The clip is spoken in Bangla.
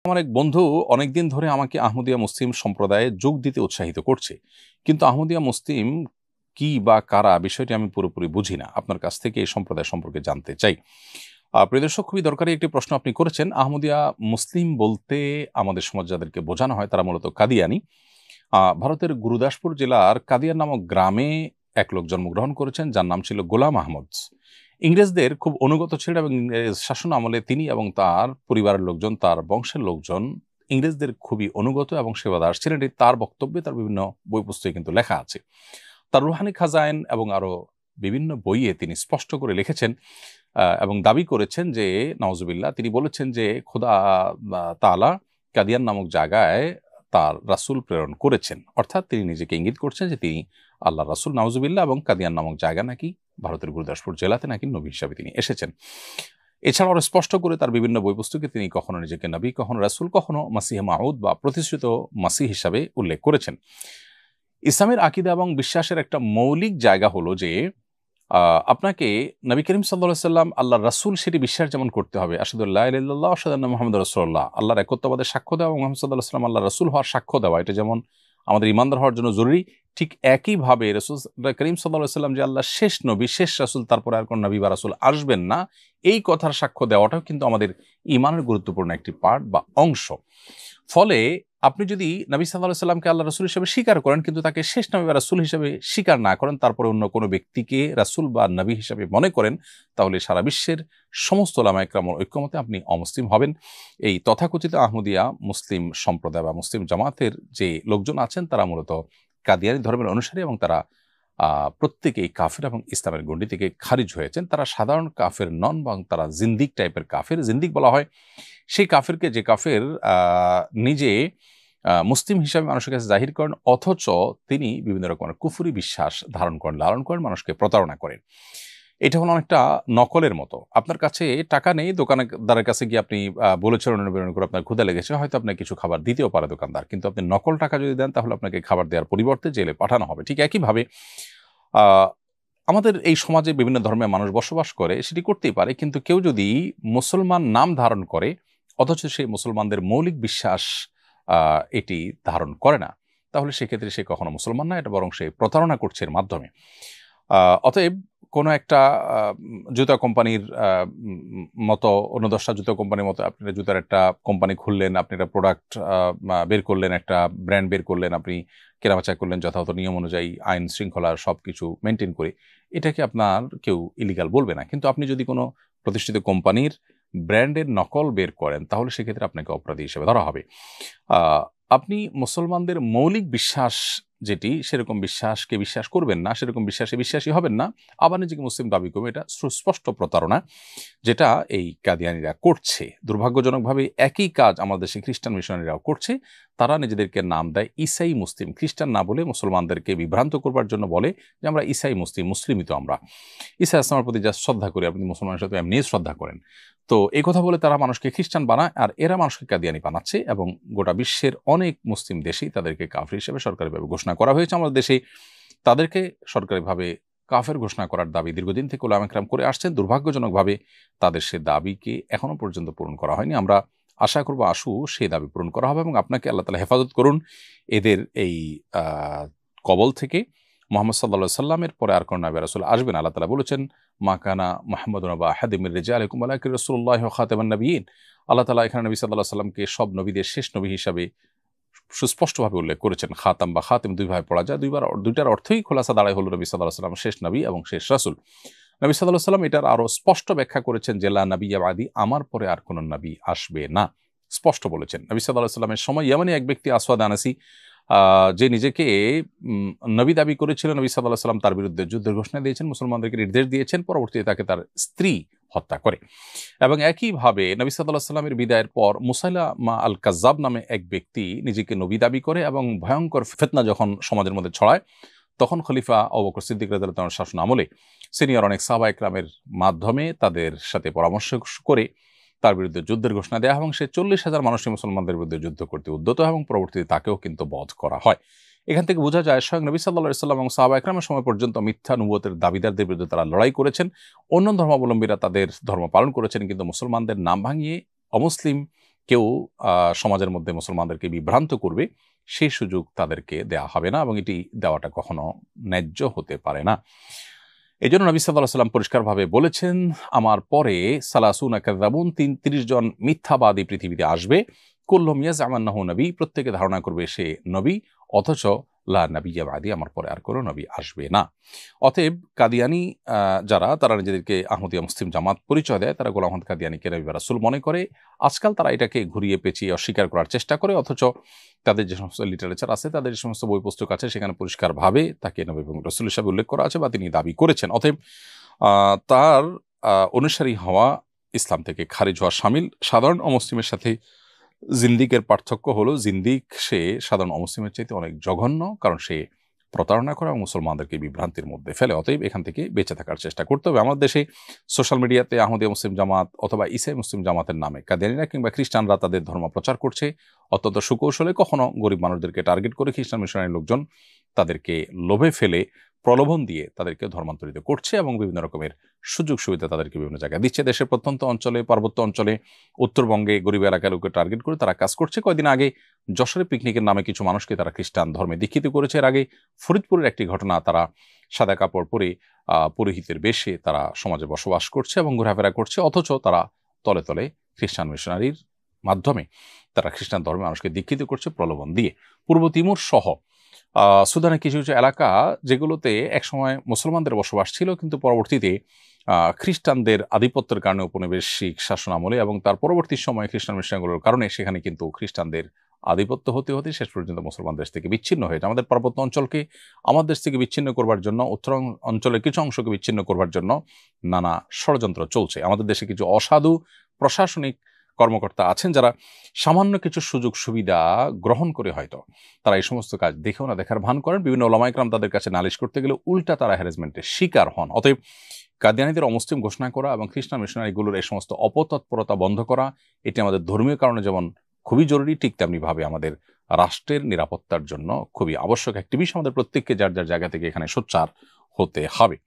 আমার এক বন্ধু অনেকদিন ধরে আমাকে আহমদিয়া মুসলিম সম্প্রদায়ে যোগ দিতে উৎসাহিত করছে, কিন্তু আহমদিয়া মুসলিম কি বা কারা বিষয়টি আমি পুরোপুরি বুঝি না। আপনার কাছ থেকে এই সম্প্রদায় সম্পর্কে জানতে চাই। প্রিয় দর্শক, খুবই দরকারি একটি প্রশ্ন আপনি করেছেন। আহমদিয়া মুসলিম বলতে আমাদের সমাজ যাদেরকে বোঝানো হয় তারা মূলত কাদিয়ানি। ভারতের গুরুদাসপুর জেলার কাদিয়ান নামক গ্রামে এক লোক জন্মগ্রহণ করেছেন যার নাম ছিল গোলাম আহমদ। ইংরেজদের খুব অনুগত ছিলেন এবং ইংরেজ শাসন আমলে তিনি এবং তার পরিবারের লোকজন, তার বংশের লোকজন ইংরেজদের খুবই অনুগত এবং সেবাদার ছিলেন। এটি তার বক্তব্যে, তার বিভিন্ন বই পুস্তকে কিন্তু লেখা আছে। তার রুহানি খাজাইন এবং আরো বিভিন্ন বইয়ে তিনি স্পষ্ট করে লিখেছেন এবং দাবি করেছেন যে নাউজুবিল্লাহ, তিনি বলেছেন যে খোদা তাআলা কাদিয়ান নামক জায়গায় তার রাসূল প্রেরণ করেছেন। অর্থাৎ তিনি নিজেকে ইঙ্গিত করছেন যে তিনি আল্লাহ রাসূল, নাউজুবিল্লাহ, এবং কাদিয়ান নামক জায়গা নাকি ভারতের গুরুদাসপুর জেলাতে নাকি নবী হিসাবে তিনি এসেছেন। এছাড়াও আরো স্পষ্ট করে তার বিভিন্ন বই পুস্তকে তিনি কখনো নিজেকে নবী, কখনো রাসূল, কখনো মাসিহ মাউদ বা প্রতিষ্ঠিত মাসিহ হিসাবে উল্লেখ করেছেন। ইসলামের আকীদা এবং বিশ্বাসের একটা মৌলিক জায়গা হলো যে আপনাকে নবী করিম সাল্লাল্লাহু আলাইহি সাল্লাম আল্লাহর রাসূল সেটি বিশ্বাস যেমন করতে হবে। আশহাদু আল্লা ইলাহা ইল্লাল্লাহ ওয়া আশহাদু আন্না মুহাম্মাদুর রাসূলুল্লাহ, আল্লাহর একত্ববাদের সাক্ষ্য দেওয়া এবং মুহাম্মদ সাল্লাল্লাহু আলাইহি সাল্লাম আল্লাহর রাসূল হওয়ার সাক্ষ্য দেওয়া, এটা যেমন আমাদের ঈমানদার হওয়ার জন্য জরুরি, ঠিক একইভাবে রাসূল করিম সাল্লাল্লাহু আলাইহি সাল্লাম যে আল্লাহর শেষ নবী, শেষ রাসূল, তারপরে আর কোন নবী বা রাসূল আসবেন না, এই কথার সাক্ষ্য দেওয়াটাও কিন্তু আমাদের ঈমানের গুরুত্বপূর্ণ একটি পার্ট বা অংশ। ফলে আপনি যদি নবী সাল্লাল্লাহু আলাইহি সাল্লামকে আল্লাহর রাসূল হিসেবে স্বীকার করেন কিন্তু তাকে শেষ নবী বা রাসূল হিসেবে স্বীকার না করেন, তারপরে অন্য কোনো ব্যক্তিকে রাসূল বা নবী হিসেবে মনে করেন, তাহলে সারা বিশ্বের সমস্ত উলামায়ে কেরামের ঐক্যমতে আপনি অমুসলিম হবেন। এই তথাকথিত আহমদিয়া মুসলিম সম্প্রদায় বা মুসলিম জামাতের যে লোকজন আছেন তারা মূলত কাদিয়ানী ধর্মের অনুসারী এবং তারা প্রত্যেকেই কাফের এবং ইসলামের গণ্ডি থেকে খারিজ হয়েছেন। তারা সাধারণ কাফের নন, বরং তারা জিন্দিক টাইপের কাফের। জিন্দিক বলা হয় সেই কাফেরকে যে কাফের নিজে মুসলিম হিসাবে মানুষের কাছে জাহির করেন, অথচ তিনি বিভিন্ন রকমের কুফরি বিশ্বাস ধারণ করেন, লালন করেন, মানুষকে প্রতারণা করেন। এটা হলো অনেকটা নকলের মতো। আপনার কাছে টাকা নেই, দোকানদারের কাছে গিয়ে আপনি বলেছেন অনুপ্রেরণা করে আপনার ক্ষুধা লেগেছে, হয়তো আপনাকে কিছু খাবার দিতেও পারে দোকানদার, কিন্তু আপনি নকল টাকা যদি দেন তাহলে আপনাকে খাবার দেওয়ার পরিবর্তে জেলে পাঠানো হবে। ঠিক একইভাবে আমাদের এই সমাজে বিভিন্ন ধর্মের মানুষ বসবাস করে, সেটি করতেই পারে, কিন্তু কেউ যদি মুসলমান নাম ধারণ করে অথচ সেই মুসলমানদের মৌলিক বিশ্বাস এটি ধারণ করে না, তাহলে সেক্ষেত্রে সে কখনো মুসলমান না, এটা বরং সে প্রতারণা করছে এর মাধ্যমে। অতএব কোনো একটা জুতা কোম্পানির মতো, অন্য 10টা জুতা কোম্পানির মতো আপনি জুতার একটা কোম্পানি খুললেন, আপনি একটা প্রোডাক্ট বের করলেন, একটা ব্র্যান্ড বের করলেন, আপনি কেনাবেচা করলেন যথাযথ নিয়ম অনুযায়ী, আইন শৃঙ্খলা সব কিছু মেনটেন করে, এটাকে আপনার কেউ ইলিগাল বলবে না। কিন্তু আপনি যদি কোনো প্রতিষ্ঠিত কোম্পানির ব্র্যান্ডের নকল বের করেন তাহলে সেক্ষেত্রে আপনাকে অপরাধী হিসেবে ধরা হবে। আপনি মুসলমানদের মৌলিক বিশ্বাস যেটি, সেরকম বিশ্বাসকে বিশ্বাস করবেন না, সেরকম বিশ্বাসে বিশ্বাসী হবেন না, আবার নিজেকে মুসলিম দাবি করবে, এটা সুস্পষ্ট প্রতারণা, যেটা এই কাদিয়ানিরা করছে। দুর্ভাগ্যজনকভাবে একই কাজ আমাদের দেশে খ্রিস্টান মিশনারিরাও করছে। তারা নিজেদেরকে নাম দেয় ঈসাই মুসলিম, খ্রিস্টান না বলে মুসলমানদেরকে বিভ্রান্ত করবার জন্য বলে যে আমরা ঈসাই মুসলিম, মুসলিমই তো আমরা। ঈসা আসলামের প্রতি যা শ্রদ্ধা করি, আপনি মুসলমানের সাথে এমনি শ্রদ্ধা করেন। তো এই কথা বলে তারা মানুষকে খ্রিস্টান বানায়, আর এরা মানুষকে কাদিয়ানি বানাচ্ছে এবং গোটা বিশ্বের অনেক মুসলিম দেশেই তাদেরকে কাফির হিসেবে সরকারিভাবে ঘোষণা করা হয়েছে। আমাদের দেশে তাদেরকে সরকারিভাবে কাফের ঘোষণা করার দাবি দীর্ঘদিন থেকে উলামায়ে কেরাম করে আসছেন। দুর্ভাগ্যজনকভাবে তাদের সে দাবিকে এখনো পর্যন্ত পূরণ করা হয়নি। আমরা আশা করব সেই দাবি পূরণ করা হবে এবং আপনাকে আল্লাহ তাআলা হেফাজত করুন এদের এই কবল থেকে। মুহাম্মদ সাল্লাল্লাহু আলাইহি সাল্লামের পরে আর কোন নবী রাসূল আসবেন। আল্লাহ তাআলা বলেছেন, মা কানা মুহাম্মাদুন আবা আহাদিম মির রিজালিকুম ওয়ালাকিন রাসূলুল্লাহি ওয়া খাতামান নাবিয়্যিন। আল্লাহ তাআলা এখানে নবী সাল্লাল্লাহু আলাইহি সাল্লামকে সব নবীদের শেষ নবী হিসাবে সুস্পষ্টভাবে উল্লেখ করেছেন। খাতাম বা খাতিম দুইভাবে পড়া যায়, দুইটার অর্থই খোলাসা দাঁড়ায় হলো নবী সাল্লাল্লাহু আলাইহি সাল্লাম শেষ নবী এবং শেষ রাসূল। নবী সাল্লাল্লাহু আলাইহি সাল্লাম এটার আরো স্পষ্ট ব্যাখ্যা করেছেন যে লা নাবিয়্যা বাদি, আমার পরে আর কোন নবী আসবে না, স্পষ্ট বলেছেন। নবী সাল্লাল্লাহু আলাইহি সাল্লামের সময় ইয়ামানি এক ব্যক্তি আসওয়াদ আনাসি, যে নিজেকে নবী দাবি করেছিল, নবী সাল্লাল্লাহু আলাইহি সাল্লাম তার বিরুদ্ধে যুদ্ধের ঘোষণা দিয়েছেন, মুসলমানদেরকে নির্দেশ দিয়েছেন, পরবর্তীতে তাকে তার স্ত্রী হত্যা করে। এবং একইভাবে নবী সাল্লাল্লাহু আলাইহি সাল্লামের বিদায়ের পর মুসাইলামা আল কাজ্জাব নামে এক ব্যক্তি নিজেকে নবী দাবি করে এবং ভয়ঙ্কর ফিতনা যখন সমাজের মধ্যে ছড়ায়, তখন খলিফা আবু বকর সিদ্দিক রাদিয়াল্লাহু তাআলার শাসন আমলে সিনিয়র অনেক সাহাবায়ে কেরামের মাধ্যমে তাদের সাথে পরামর্শ করে তার বিরুদ্ধে যুদ্ধের ঘোষণা দেওয়া এবং সে 40,000 মানুষই মুসলমানদের বিরুদ্ধে যুদ্ধ করতে উদ্যত এবং পরবর্তীতে তাকেও কিন্তু বধ করা হয়। এখান থেকে বোঝা যায় স্বয়ং নবী সাল্লাল্লাহু আলাইহি সাল্লাম এবং সাহাবায়ে কেরামের সময় পর্যন্ত মিথ্যা নবুয়তের দাবিদারদের বিরুদ্ধে তারা লড়াই করেছেন। অন্য ধর্মাবলম্বীরা তাদের ধর্ম পালন করেছেন, কিন্তু মুসলমানদের নাম ভাঙিয়ে অমুসলিম কেউ সমাজের মধ্যে মুসলমানদেরকে বিভ্রান্ত করবে সেই সুযোগ তাদেরকে দেওয়া হবে না এবং এটি দেওয়াটা কখনো ন্যায্য হতে পারে না। এই জন্য নবী সাল্লাল্লাহু আলাইহি ওয়াসাল্লাম পরিষ্কারভাবে বলেছেন, আমার পরে সালাসুনা কাযাবুন ৩০ জন মিথ্যাবাদী পৃথিবীতে আসবে, কুল্লুহুম ইয়াজআমু আন্নাহু নবী, প্রত্যেকে ধারণা করবে সে নবী, অথচ লা নাবিয়্যা বাদি, আমার পরে আর কোনো নবী আসবে না। অতএব কাদিয়ানি যারা, তারা নিজেদেরকে আহমদিয়া মুসলিম জামাত পরিচয় দেয়, তারা গোলাম আহমদ কাদিয়ানীকে নবী বা রাসূল মনে করে। আজকাল তারা এটাকে ঘুরিয়ে পেঁচিয়ে অস্বীকার করার চেষ্টা করে, অথচ তাদের যে সমস্ত লিটারেচার আছে, তাদের যে সমস্ত বই পুস্তক আছে, সেখানে পরিষ্কারভাবে তাকে নবী এবং রাসূল হিসেবে উল্লেখ করা আছে বা তিনি দাবি করেছেন। অতএব তার অনুসারী হওয়া ইসলাম থেকে খারিজ হওয়া শামিল। সাধারণ অমুসলিমের সাথে জিন্দিকের পার্থক্য হলো, জিন্দিক সে সাধারণ অমুসলিমের চাইতে অনেক জঘন্য, কারণ সে প্রতারণা করে এবং মুসলমানদেরকে বিভ্রান্তির মধ্যে ফেলে। অতএব এখান থেকে বেঁচে থাকার চেষ্টা করতে হবে। আমাদের দেশে সোশ্যাল মিডিয়াতে আহমদিয়া মুসলিম জামাত অথবা ইসাই মুসলিম জামাতের নামে কাদিয়ানীরা কিংবা খ্রিস্টানরা তাদের ধর্ম প্রচার করছে অত্যন্ত সুকৌশলে, কখনো গরিব মানুষদেরকে টার্গেট করে খ্রিস্টান মিশনারি লোকজন তাদেরকে লোভে ফেলে, প্রলোভন দিয়ে তাদেরকে ধর্মান্তরিত করছে এবং বিভিন্ন রকমের সুযোগ সুবিধা তাদেরকে বিভিন্ন জায়গায় দিচ্ছে। দেশের প্রত্যন্ত অঞ্চলে, পার্বত্য অঞ্চলে, উত্তরবঙ্গে গরিব এলাকার লোককে টার্গেট করে তারা কাজ করছে। কয়েকদিন আগে যশোরে পিকনিকের নামে কিছু মানুষকে তারা খ্রিস্টান ধর্মে দীক্ষিত করেছে। এর আগে ফরিদপুরের একটি ঘটনা, তারা সাদা কাপড় পরে পুরোহিতের বেশে তারা সমাজে বসবাস করছে এবং ঘোরাফেরা করছে, অথচ তারা তলে তলে খ্রিস্টান মিশনারির মাধ্যমে তারা খ্রিস্টান ধর্মে মানুষকে দীক্ষিত করছে প্রলোভন দিয়ে। পূর্ব তিমুর সহ সুদানের কিছু কিছু এলাকা, যেগুলোতে একসময় মুসলমানদের বসবাস ছিল, কিন্তু পরবর্তীতে খ্রিস্টানদের আধিপত্যের কারণে, উপনিবেশিক শাসনামলে এবং তার পরবর্তী সময়ে খ্রিস্টান মিশনারিগুলোর কারণে সেখানে কিন্তু খ্রিস্টানদের আধিপত্য হতে হতে শেষ পর্যন্ত মুসলমান দেশ থেকে বিচ্ছিন্ন হয়েছে। আমাদের পার্বত্য অঞ্চলকে আমাদের দেশ থেকে বিচ্ছিন্ন করবার জন্য, উত্তর অঞ্চলের কিছু অংশকে বিচ্ছিন্ন করবার জন্য নানা ষড়যন্ত্র চলছে। আমাদের দেশে কিছু অসাধু প্রশাসনিক কর্মকর্তা আছেন যারা সামান্য কিছু সুযোগ সুবিধা গ্রহণ করে হয়তো তারা এই সমস্ত কাজ দেখেও না দেখার ভান করেন। বিভিন্ন ওলামা ইকরাম তাদের কাছে নালিশ করতে গেলে উল্টা তারা হ্যারাসমেন্টের শিকার হন। অতএব কাদিয়ানীদের অমুসলিম ঘোষণা করা এবং খ্রিস্টান মিশনারিগুলোর এই সমস্ত অপতৎপরতা বন্ধ করা, এটি আমাদের ধর্মীয় কারণে যেমন খুবই জরুরি, ঠিক তেমনিভাবে আমাদের রাষ্ট্রের নিরাপত্তার জন্য খুবই আবশ্যক একটি বিষয়। আমাদের প্রত্যেককে যার যার জায়গা থেকে এখানে সোচ্চার হতে হবে।